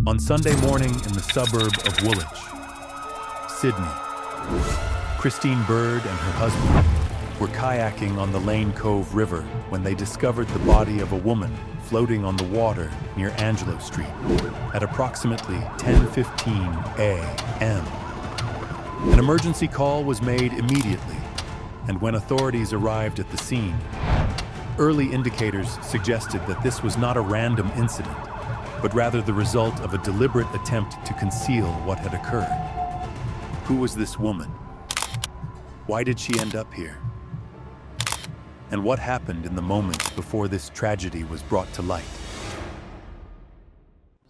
On Sunday morning in the suburb of Woolwich, Sydney, Christine Bird and her husband were kayaking on the Lane Cove River when they discovered the body of a woman floating on the water near Angelo Street at approximately 10:15 a.m. An emergency call was made immediately, and when authorities arrived at the scene, early indicators suggested that this was not a random incident, but rather the result of a deliberate attempt to conceal what had occurred. Who was this woman? Why did she end up here? And what happened in the moments before this tragedy was brought to light?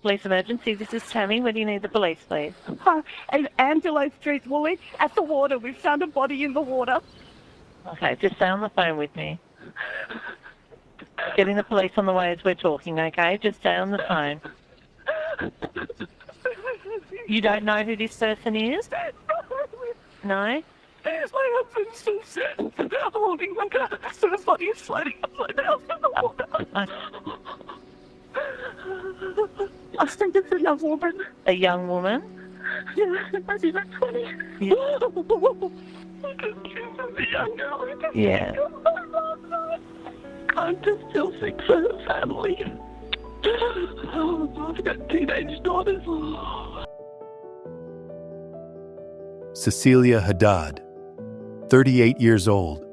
Police emergency, this is Tammy. Where do you need the police, please? And Angelo Street, Woolwich, at the water. We've found a body in the water. Okay, just stay on the phone with me. Getting the police on the way as we're talking, okay? Just stay on the phone. You don't know who this person is? No? My husband's still holding my gun. So the body is floating upside down in the water. I think it's a young woman. A young woman? Yeah, maybe like 20. Yeah. A young girl. Yeah. I'm just still sick for her family. I've got teenage daughters. Cecilia Haddad, 38 years old,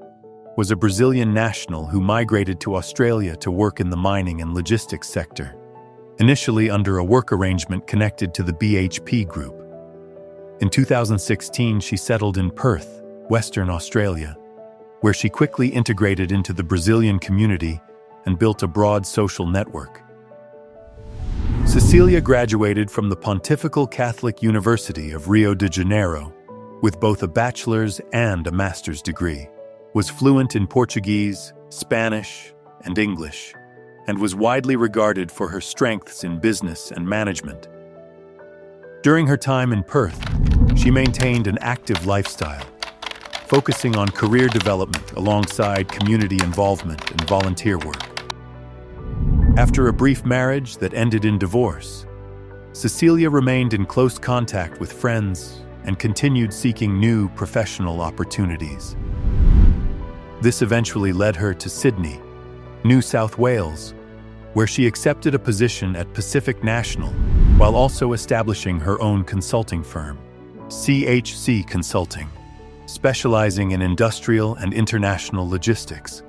was a Brazilian national who migrated to Australia to work in the mining and logistics sector, initially under a work arrangement connected to the BHP Group. In 2016, she settled in Perth, Western Australia, where she quickly integrated into the Brazilian community and built a broad social network. Cecilia graduated from the Pontifical Catholic University of Rio de Janeiro with both a bachelor's and a master's degree, was fluent in Portuguese, Spanish, and English, and was widely regarded for her strengths in business and management. During her time in Perth, she maintained an active lifestyle, focusing on career development alongside community involvement and volunteer work. After a brief marriage that ended in divorce, Cecilia remained in close contact with friends and continued seeking new professional opportunities. This eventually led her to Sydney, New South Wales, where she accepted a position at Pacific National while also establishing her own consulting firm, CHC Consulting, specializing in industrial and international logistics.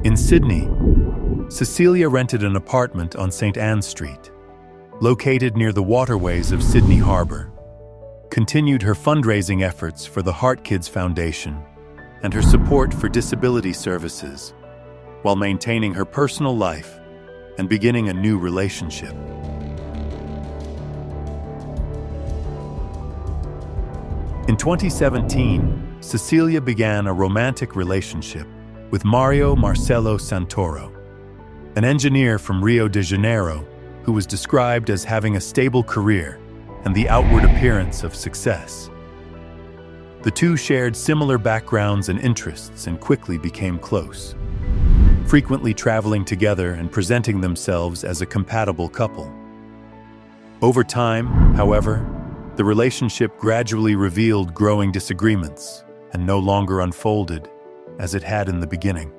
In Sydney, Cecilia rented an apartment on St. Anne's Street, located near the waterways of Sydney Harbour, continued her fundraising efforts for the Heart Kids Foundation and her support for disability services, while maintaining her personal life and beginning a new relationship. In 2017, Cecilia began a romantic relationship with Mario Marcelo Santoro, an engineer from Rio de Janeiro who was described as having a stable career and the outward appearance of success. The two shared similar backgrounds and interests and quickly became close, frequently traveling together and presenting themselves as a compatible couple. Over time, however, the relationship gradually revealed growing disagreements and no longer unfolded as it had in the beginning.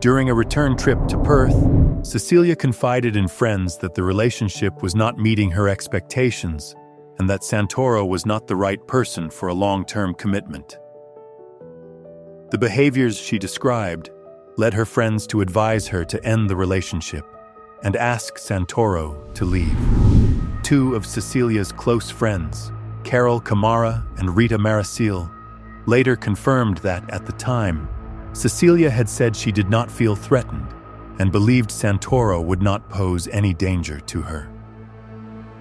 During a return trip to Perth, Cecilia confided in friends that the relationship was not meeting her expectations and that Santoro was not the right person for a long-term commitment. The behaviors she described led her friends to advise her to end the relationship and ask Santoro to leave. Two of Cecilia's close friends, Carol Camara and Rita Maricil, later confirmed that, at the time, Cecilia had said she did not feel threatened and believed Santoro would not pose any danger to her.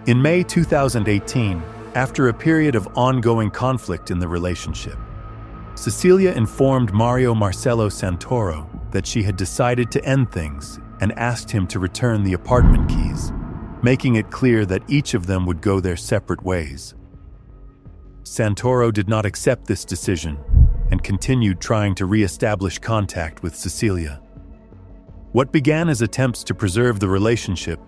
In May 2018, after a period of ongoing conflict in the relationship, Cecilia informed Mario Marcelo Santoro that she had decided to end things and asked him to return the apartment keys, making it clear that each of them would go their separate ways. Santoro did not accept this decision and continued trying to re-establish contact with Cecilia. What began as attempts to preserve the relationship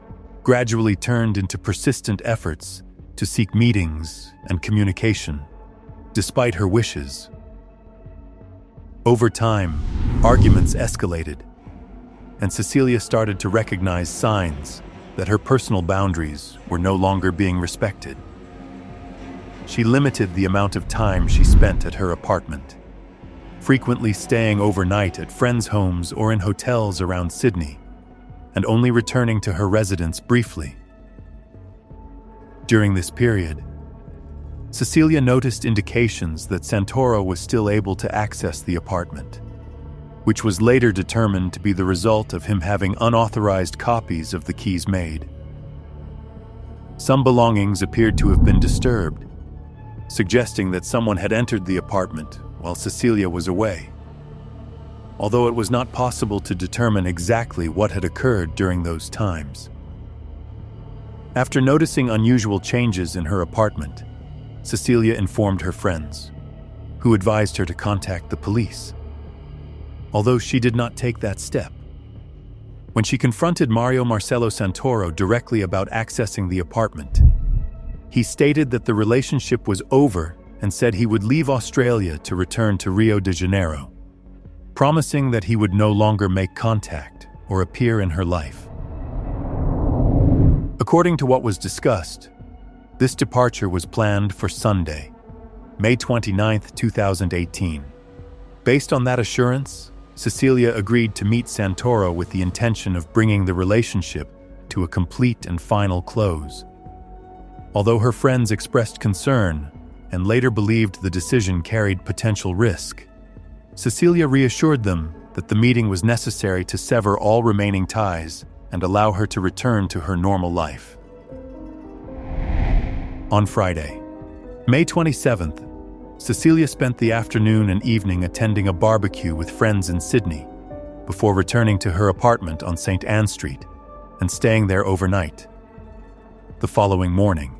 gradually turned into persistent efforts to seek meetings and communication, despite her wishes. Over time, arguments escalated, and Cecilia started to recognize signs that her personal boundaries were no longer being respected. She limited the amount of time she spent at her apartment, frequently staying overnight at friends' homes or in hotels around Sydney, and only returning to her residence briefly. During this period, Cecilia noticed indications that Santoro was still able to access the apartment, which was later determined to be the result of him having unauthorized copies of the keys made. Some belongings appeared to have been disturbed, suggesting that someone had entered the apartment while Cecilia was away, although it was not possible to determine exactly what had occurred during those times. After noticing unusual changes in her apartment, Cecilia informed her friends, who advised her to contact the police, although she did not take that step. When she confronted Mario Marcelo Santoro directly about accessing the apartment, he stated that the relationship was over and said he would leave Australia to return to Rio de Janeiro, promising that he would no longer make contact or appear in her life. According to what was discussed, this departure was planned for Sunday, May 29, 2018. Based on that assurance, Cecilia agreed to meet Santoro with the intention of bringing the relationship to a complete and final close. Although her friends expressed concern and later believed the decision carried potential risk, Cecilia reassured them that the meeting was necessary to sever all remaining ties and allow her to return to her normal life. On Friday, May 27th, Cecilia spent the afternoon and evening attending a barbecue with friends in Sydney before returning to her apartment on St. Anne Street and staying there overnight. The following morning,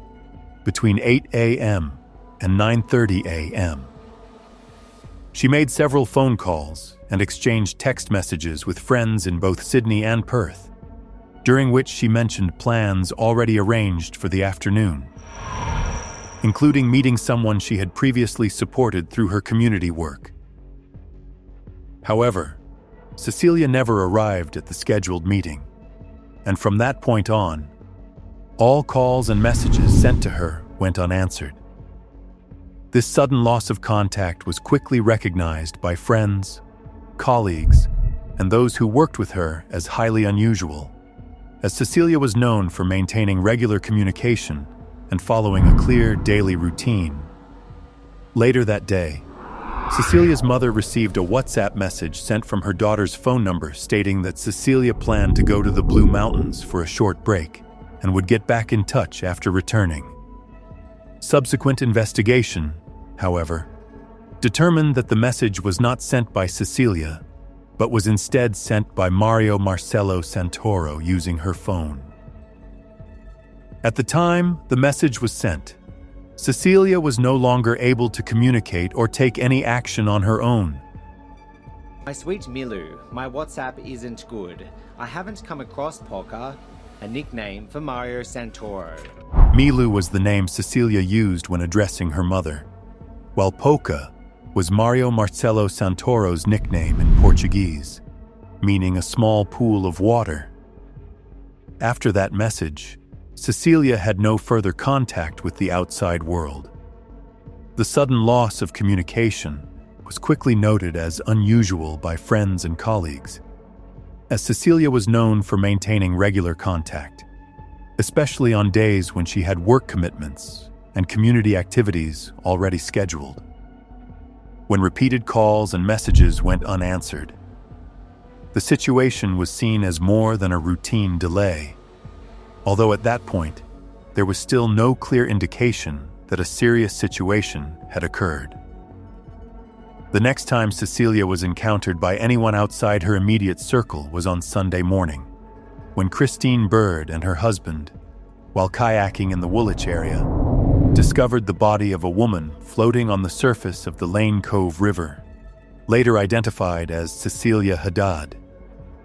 between 8 a.m. and 9:30 a.m., she made several phone calls and exchanged text messages with friends in both Sydney and Perth, during which she mentioned plans already arranged for the afternoon, including meeting someone she had previously supported through her community work. However, Cecilia never arrived at the scheduled meeting, and from that point on, all calls and messages sent to her went unanswered. This sudden loss of contact was quickly recognized by friends, colleagues, and those who worked with her as highly unusual, as Cecilia was known for maintaining regular communication and following a clear daily routine. Later that day, Cecilia's mother received a WhatsApp message sent from her daughter's phone number stating that Cecilia planned to go to the Blue Mountains for a short break and would get back in touch after returning. Subsequent investigation, however, determined that the message was not sent by Cecilia, but was instead sent by Mario Marcelo Santoro using her phone. At the time the message was sent, Cecilia was no longer able to communicate or take any action on her own. My sweet Milu, my WhatsApp isn't good. I haven't come across Polka, a nickname for Mario Santoro. Milu was the name Cecilia used when addressing her mother, while Polka was Mario Marcelo Santoro's nickname in Portuguese, meaning a small pool of water. After that message, Cecilia had no further contact with the outside world. The sudden loss of communication was quickly noted as unusual by friends and colleagues, as Cecilia was known for maintaining regular contact, especially on days when she had work commitments and community activities already scheduled. When repeated calls and messages went unanswered, the situation was seen as more than a routine delay, although at that point, there was still no clear indication that a serious situation had occurred. The next time Cecilia was encountered by anyone outside her immediate circle was on Sunday morning, when Christine Bird and her husband, while kayaking in the Woolwich area, discovered the body of a woman floating on the surface of the Lane Cove River, later identified as Cecilia Haddad.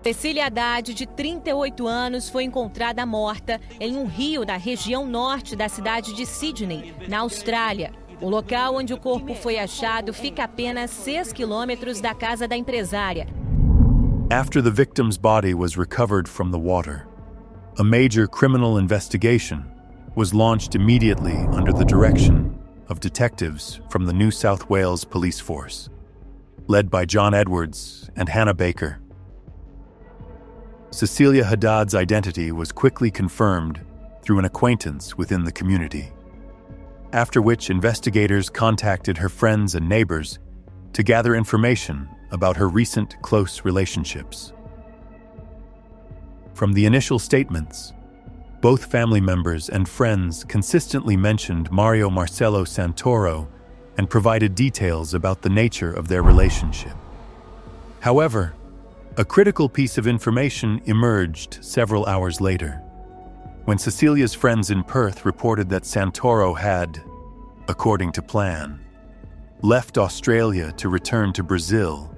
Cecilia Haddad, de 38 anos, foi encontrada morta em um rio da região norte da cidade de Sydney, na Austrália. O local onde o corpo foi achado fica a apenas 6 quilômetros da casa da empresária. After the victim's body was recovered from the water, a major criminal investigation was launched immediately under the direction of detectives from the New South Wales Police Force, led by John Edwards and Hannah Baker. Cecilia Haddad's identity was quickly confirmed through an acquaintance within the community, after which investigators contacted her friends and neighbors to gather information about her recent close relationships. From the initial statements, both family members and friends consistently mentioned Mario Marcelo Santoro and provided details about the nature of their relationship. However, a critical piece of information emerged several hours later, when Cecilia's friends in Perth reported that Santoro had, according to plan, left Australia to return to Brazil.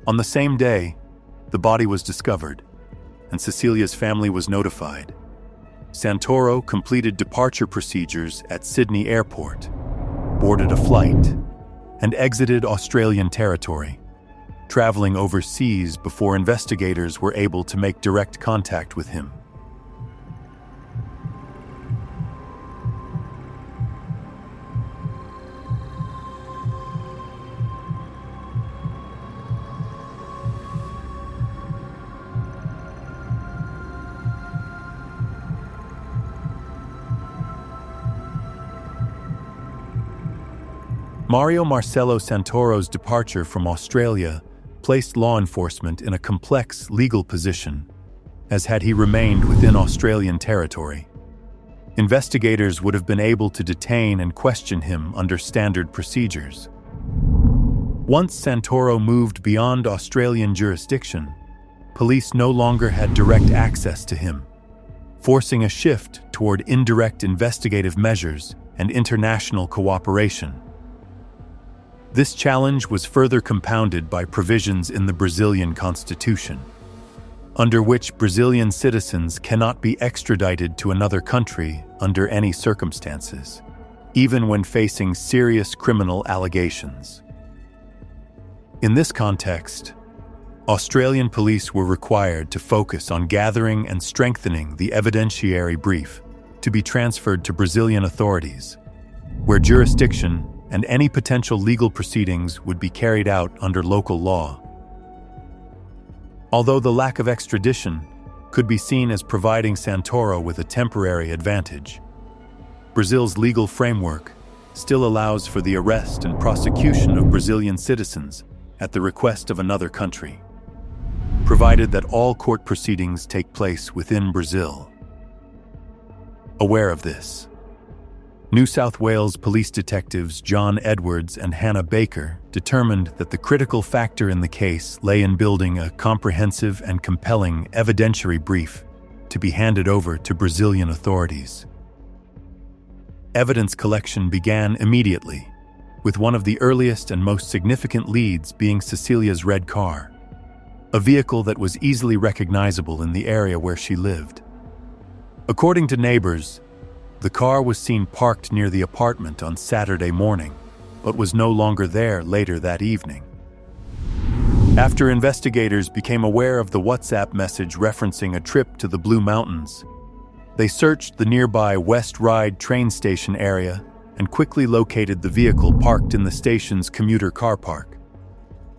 On the same day, the body was discovered, and Cecilia's family was notified. Santoro completed departure procedures at Sydney Airport, boarded a flight, and exited Australian territory, traveling overseas before investigators were able to make direct contact with him. Mario Marcelo Santoro's departure from Australia placed law enforcement in a complex legal position, as had he remained within Australian territory, investigators would have been able to detain and question him under standard procedures. Once Santoro moved beyond Australian jurisdiction, police no longer had direct access to him, forcing a shift toward indirect investigative measures and international cooperation. This challenge was further compounded by provisions in the Brazilian constitution, under which Brazilian citizens cannot be extradited to another country under any circumstances, even when facing serious criminal allegations. In this context, Australian police were required to focus on gathering and strengthening the evidentiary brief to be transferred to Brazilian authorities, where jurisdiction and any potential legal proceedings would be carried out under local law. Although the lack of extradition could be seen as providing Santoro with a temporary advantage, Brazil's legal framework still allows for the arrest and prosecution of Brazilian citizens at the request of another country, provided that all court proceedings take place within Brazil. Aware of this, New South Wales police detectives John Edwards and Hannah Baker determined that the critical factor in the case lay in building a comprehensive and compelling evidentiary brief to be handed over to Brazilian authorities. Evidence collection began immediately, with one of the earliest and most significant leads being Cecilia's red car, a vehicle that was easily recognizable in the area where she lived. According to neighbors, the car was seen parked near the apartment on Saturday morning, but was no longer there later that evening. After investigators became aware of the WhatsApp message referencing a trip to the Blue Mountains, they searched the nearby West Ryde train station area and quickly located the vehicle parked in the station's commuter car park.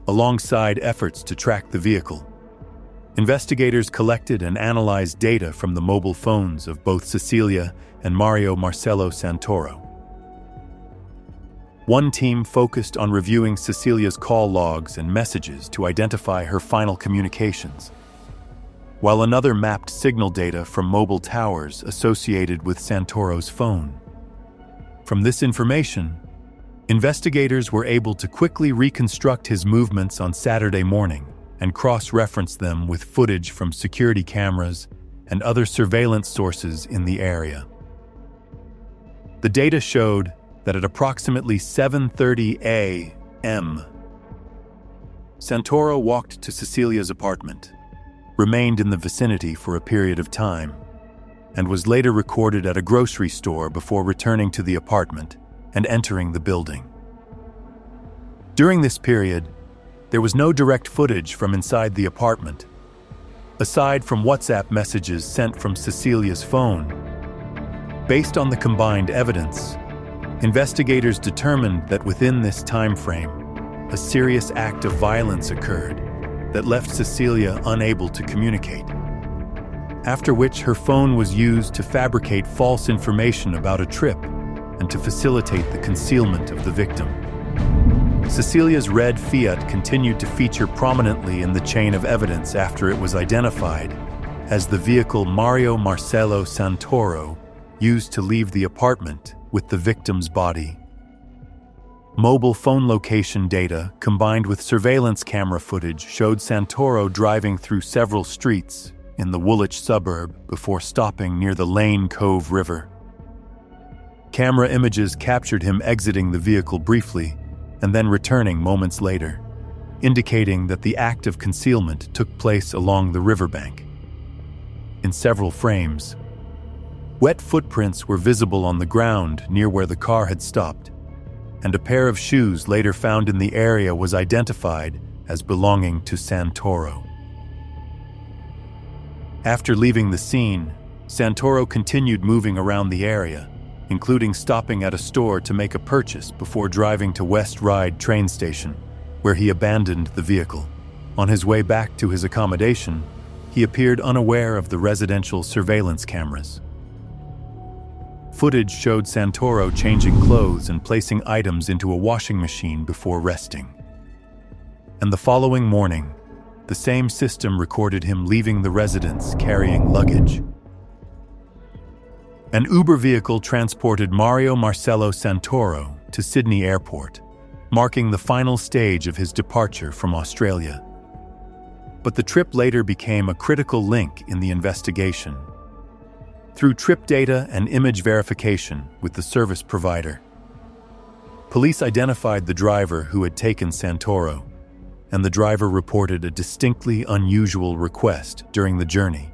Alongside efforts to track the vehicle, investigators collected and analyzed data from the mobile phones of both Cecilia and Mario Marcelo Santoro. One team focused on reviewing Cecilia's call logs and messages to identify her final communications, while another mapped signal data from mobile towers associated with Santoro's phone. From this information, investigators were able to quickly reconstruct his movements on Saturday morning and cross-reference them with footage from security cameras and other surveillance sources in the area. The data showed that at approximately 7:30 a.m., Santoro walked to Cecilia's apartment, remained in the vicinity for a period of time, and was later recorded at a grocery store before returning to the apartment and entering the building. During this period, there was no direct footage from inside the apartment, aside from WhatsApp messages sent from Cecilia's phone. Based on the combined evidence, investigators determined that within this time frame, a serious act of violence occurred that left Cecilia unable to communicate, after which her phone was used to fabricate false information about a trip and to facilitate the concealment of the victim. Cecilia's red Fiat continued to feature prominently in the chain of evidence after it was identified as the vehicle Mario Marcelo Santoro used to leave the apartment with the victim's body. Mobile phone location data combined with surveillance camera footage showed Santoro driving through several streets in the Woolwich suburb before stopping near the Lane Cove River. Camera images captured him exiting the vehicle briefly and then returning moments later, indicating that the act of concealment took place along the riverbank. In several frames, wet footprints were visible on the ground near where the car had stopped, and a pair of shoes later found in the area was identified as belonging to Santoro. After leaving the scene, Santoro continued moving around the area, including stopping at a store to make a purchase before driving to West Ryde train station, where he abandoned the vehicle. On his way back to his accommodation, he appeared unaware of the residential surveillance cameras. Footage showed Santoro changing clothes and placing items into a washing machine before resting. And the following morning, the same system recorded him leaving the residence carrying luggage. An Uber vehicle transported Mario Marcelo Santoro to Sydney Airport, marking the final stage of his departure from Australia. But the trip later became a critical link in the investigation. Through trip data and image verification with the service provider, police identified the driver who had taken Santoro, and the driver reported a distinctly unusual request during the journey.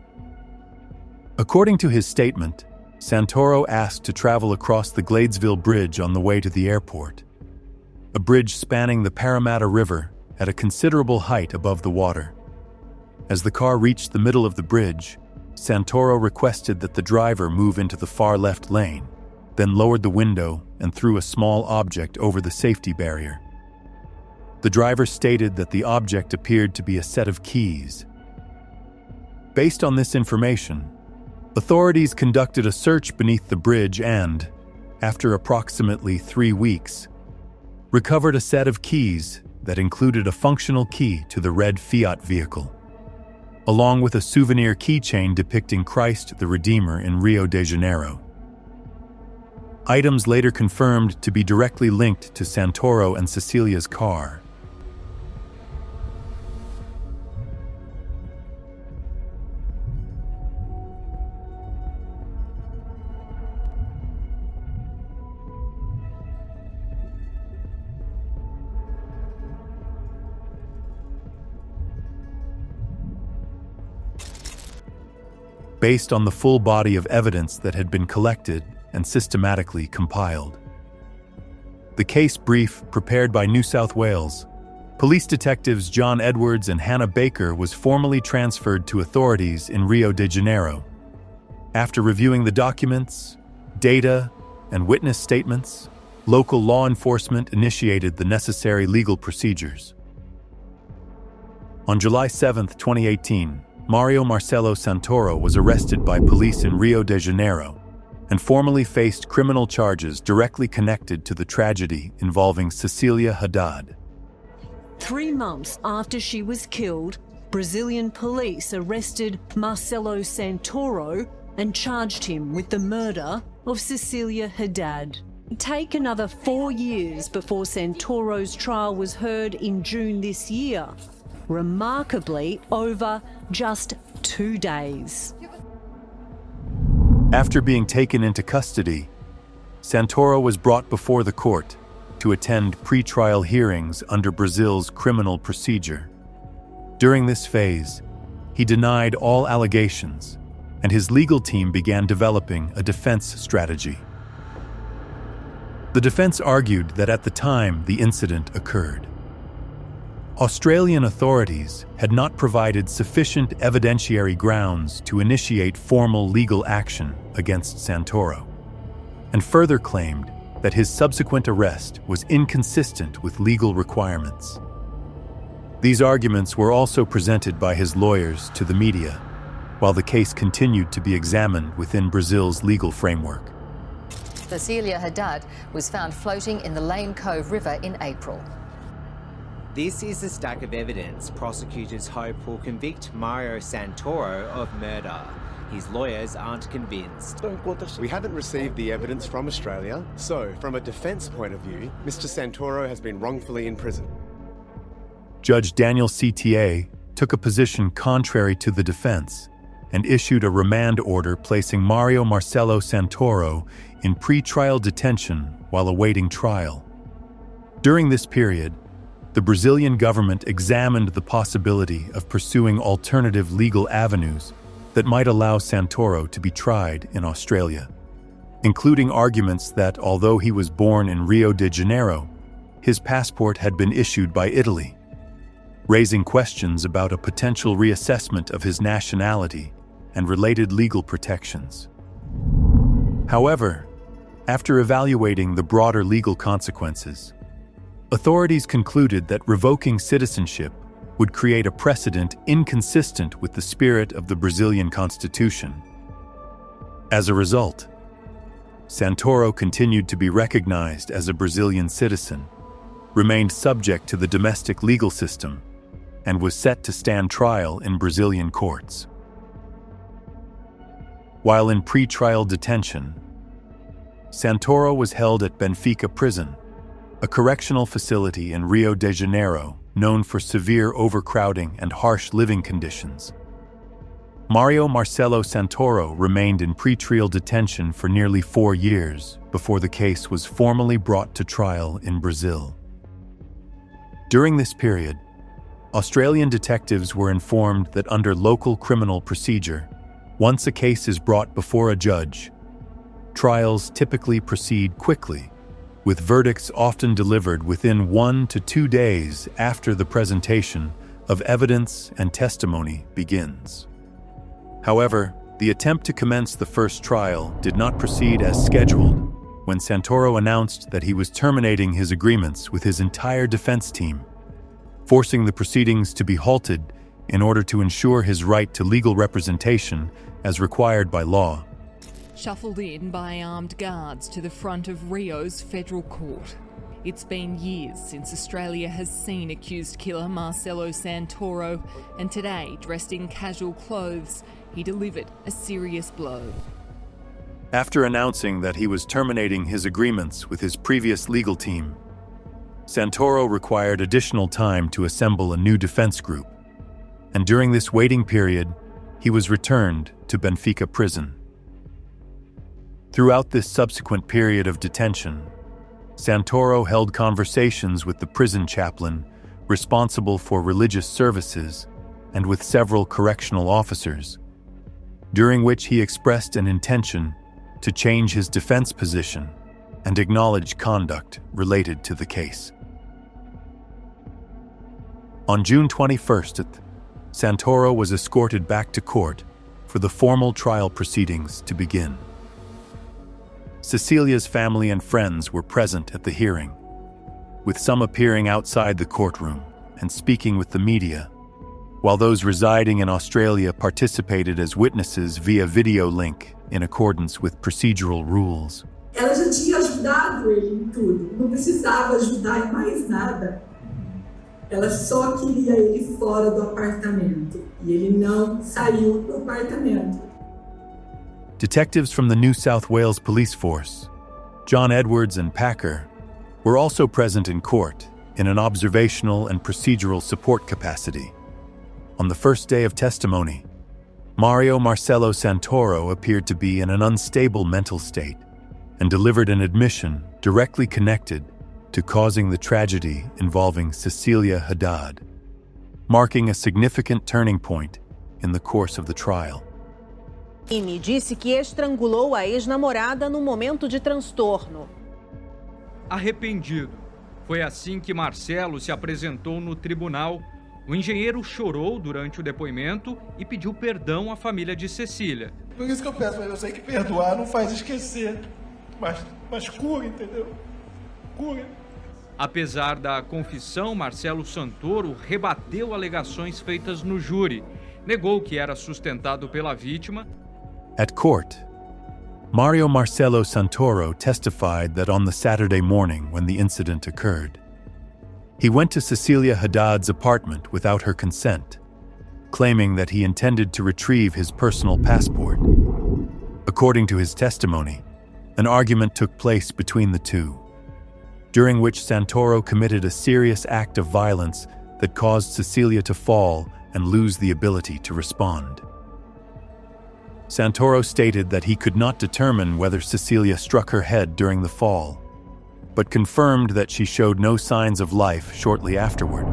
According to his statement, Santoro asked to travel across the Gladesville Bridge on the way to the airport, a bridge spanning the Parramatta River at a considerable height above the water. As the car reached the middle of the bridge, Santoro requested that the driver move into the far left lane, then lowered the window and threw a small object over the safety barrier. The driver stated that the object appeared to be a set of keys. Based on this information, authorities conducted a search beneath the bridge and, after approximately 3 weeks, recovered a set of keys that included a functional key to the red Fiat vehicle, along with a souvenir keychain depicting Christ the Redeemer in Rio de Janeiro. Items later confirmed to be directly linked to Santoro and Cecilia's car. Based on the full body of evidence that had been collected and systematically compiled. The case brief prepared by New South Wales police detectives John Edwards and Hannah Baker was formally transferred to authorities in Rio de Janeiro. After reviewing the documents, data, and witness statements, local law enforcement initiated the necessary legal procedures. On July 7, 2018, Mario Marcelo Santoro was arrested by police in Rio de Janeiro and formally faced criminal charges directly connected to the tragedy involving Cecilia Haddad. 3 months after she was killed, Brazilian police arrested Marcelo Santoro and charged him with the murder of Cecilia Haddad. Take another 4 years before Santoro's trial was heard in June this year. Remarkably, over just 2 days. After being taken into custody, Santoro was brought before the court to attend pre-trial hearings under Brazil's criminal procedure. During this phase, he denied all allegations, and his legal team began developing a defense strategy. The defense argued that at the time the incident occurred, Australian authorities had not provided sufficient evidentiary grounds to initiate formal legal action against Santoro, and further claimed that his subsequent arrest was inconsistent with legal requirements. These arguments were also presented by his lawyers to the media, while the case continued to be examined within Brazil's legal framework. Cecilia Haddad was found floating in the Lane Cove River in April. This is a stack of evidence prosecutors hope will convict Mario Santoro of murder. His lawyers aren't convinced. We haven't received the evidence from Australia, so from a defence point of view, Mr. Santoro has been wrongfully in prison. Judge Daniel CTA took a position contrary to the defense and issued a remand order placing Mario Marcelo Santoro in pre-trial detention while awaiting trial. During this period, the Brazilian government examined the possibility of pursuing alternative legal avenues that might allow Santoro to be tried in Australia, including arguments that although he was born in Rio de Janeiro, his passport had been issued by Italy, raising questions about a potential reassessment of his nationality and related legal protections. However, after evaluating the broader legal consequences, authorities concluded that revoking citizenship would create a precedent inconsistent with the spirit of the Brazilian Constitution. As a result, Santoro continued to be recognized as a Brazilian citizen, remained subject to the domestic legal system, and was set to stand trial in Brazilian courts. While in pre-trial detention, Santoro was held at Benfica Prison, a correctional facility in Rio de Janeiro known for severe overcrowding and harsh living conditions. Mario Marcelo Santoro remained in pre-trial detention for nearly 4 years before the case was formally brought to trial in Brazil. During this period, Australian detectives were informed that under local criminal procedure, once a case is brought before a judge, trials typically proceed quickly, with verdicts often delivered within 1 to 2 days after the presentation of evidence and testimony begins. However, the attempt to commence the first trial did not proceed as scheduled when Santoro announced that he was terminating his agreements with his entire defense team, forcing the proceedings to be halted in order to ensure his right to legal representation as required by law. Shuffled in by armed guards to the front of Rio's federal court. It's been years since Australia has seen accused killer Marcelo Santoro, and today, dressed in casual clothes, he delivered a serious blow. After announcing that he was terminating his agreements with his previous legal team, Santoro required additional time to assemble a new defense group, and during this waiting period, he was returned to Benfica Prison. Throughout this subsequent period of detention, Santoro held conversations with the prison chaplain responsible for religious services and with several correctional officers, during which he expressed an intention to change his defense position and acknowledge conduct related to the case. On June 21st, Santoro was escorted back to court for the formal trial proceedings to begin. Cecilia's family and friends were present at the hearing, with some appearing outside the courtroom and speaking with the media, while those residing in Australia participated as witnesses via video link in accordance with procedural rules. Ela já tinha ajudado ele em tudo, não precisava ajudar em mais nada. Ela só queria ele fora do apartamento, e ele não saiu do apartamento. Detectives from the New South Wales Police Force, John Edwards and Packer, were also present in court in an observational and procedural support capacity. On the first day of testimony, Mario Marcelo Santoro appeared to be in an unstable mental state and delivered an admission directly connected to causing the tragedy involving Cecilia Haddad, marking a significant turning point in the course of the trial. Amy disse que estrangulou a ex-namorada no momento de transtorno. Arrependido. Foi assim que Marcelo se apresentou no tribunal. O engenheiro chorou durante o depoimento e pediu perdão à família de Cecília. Por isso que eu peço, eu sei que perdoar não faz esquecer, mas cura, entendeu? Cura. Apesar da confissão, Marcelo Santoro rebateu alegações feitas no júri. Negou que era sustentado pela vítima. At court, Mario Marcelo Santoro testified that on the Saturday morning when the incident occurred, he went to Cecilia Haddad's apartment without her consent, claiming that he intended to retrieve his personal passport. According to his testimony, an argument took place between the two, during which Santoro committed a serious act of violence that caused Cecilia to fall and lose the ability to respond. Santoro stated that he could not determine whether Cecilia struck her head during the fall, but confirmed that she showed no signs of life shortly afterward.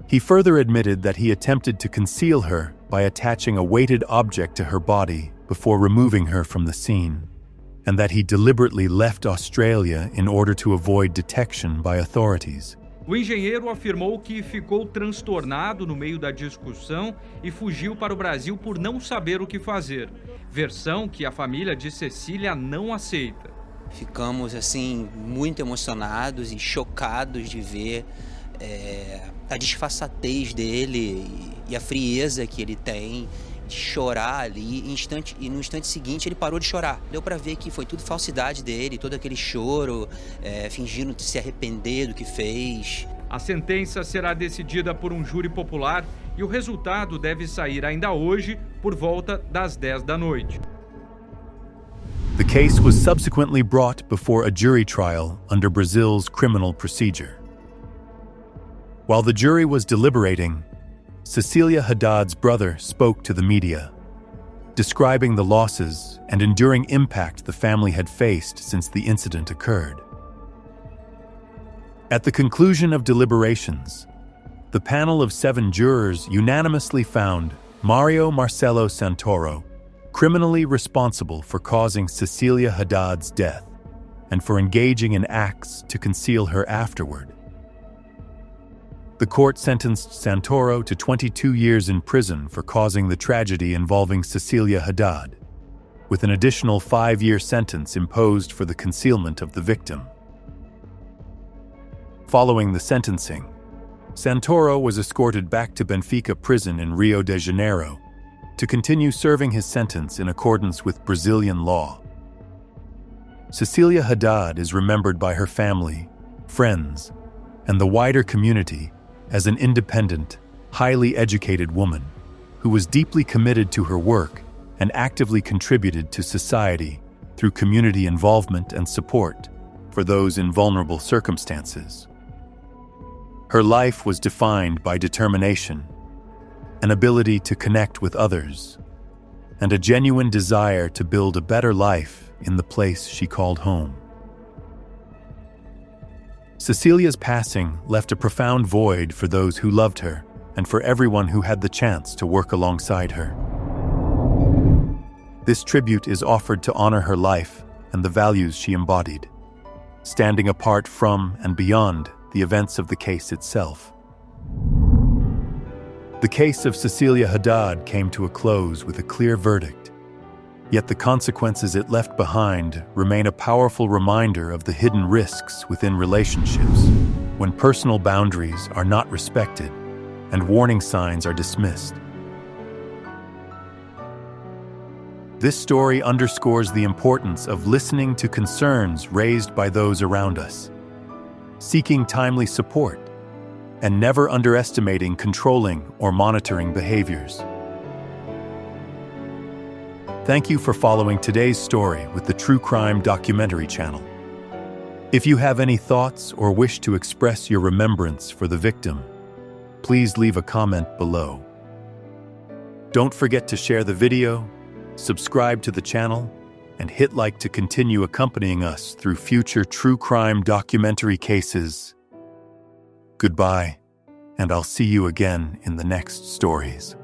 He further admitted that he attempted to conceal her by attaching a weighted object to her body before removing her from the scene, and that he deliberately left Australia in order to avoid detection by authorities. O engenheiro afirmou que ficou transtornado no meio da discussão e fugiu para o Brasil por não saber o que fazer. Versão que a família de Cecília não aceita. Ficamos assim muito emocionados e chocados de ver a disfarçatez dele e a frieza que ele tem de chorar ali e no instante seguinte ele parou de chorar. Deu para ver que foi tudo falsidade dele, todo aquele choro, fingindo se arrepender do que fez. A sentença será decidida por um júri popular e o resultado deve sair ainda hoje por volta das 10 da noite. The case was subsequently brought before a jury trial under Brazil's criminal procedure. While the jury was deliberating, Cecilia Haddad's brother spoke to the media, describing the losses and enduring impact the family had faced since the incident occurred. At the conclusion of deliberations, the panel of 7 jurors unanimously found Mario Marcelo Santoro criminally responsible for causing Cecilia Haddad's death and for engaging in acts to conceal her afterward. The court sentenced Santoro to 22 years in prison for causing the tragedy involving Cecilia Haddad, with an additional 5-year sentence imposed for the concealment of the victim. Following the sentencing, Santoro was escorted back to Benfica prison in Rio de Janeiro to continue serving his sentence in accordance with Brazilian law. Cecilia Haddad is remembered by her family, friends, and the wider community as an independent, highly educated woman who was deeply committed to her work and actively contributed to society through community involvement and support for those in vulnerable circumstances. Her life was defined by determination, an ability to connect with others, and a genuine desire to build a better life in the place she called home. Cecilia's passing left a profound void for those who loved her and for everyone who had the chance to work alongside her. This tribute is offered to honor her life and the values she embodied, standing apart from and beyond the events of the case itself. The case of Cecilia Haddad came to a close with a clear verdict, yet the consequences it left behind remain a powerful reminder of the hidden risks within relationships when personal boundaries are not respected and warning signs are dismissed. This story underscores the importance of listening to concerns raised by those around us, seeking timely support, and never underestimating controlling or monitoring behaviors. Thank you for following today's story with the True Crime Documentary channel. If you have any thoughts or wish to express your remembrance for the victim, please leave a comment below. Don't forget to share the video, subscribe to the channel, and hit like to continue accompanying us through future true crime documentary cases. Goodbye, and I'll see you again in the next stories.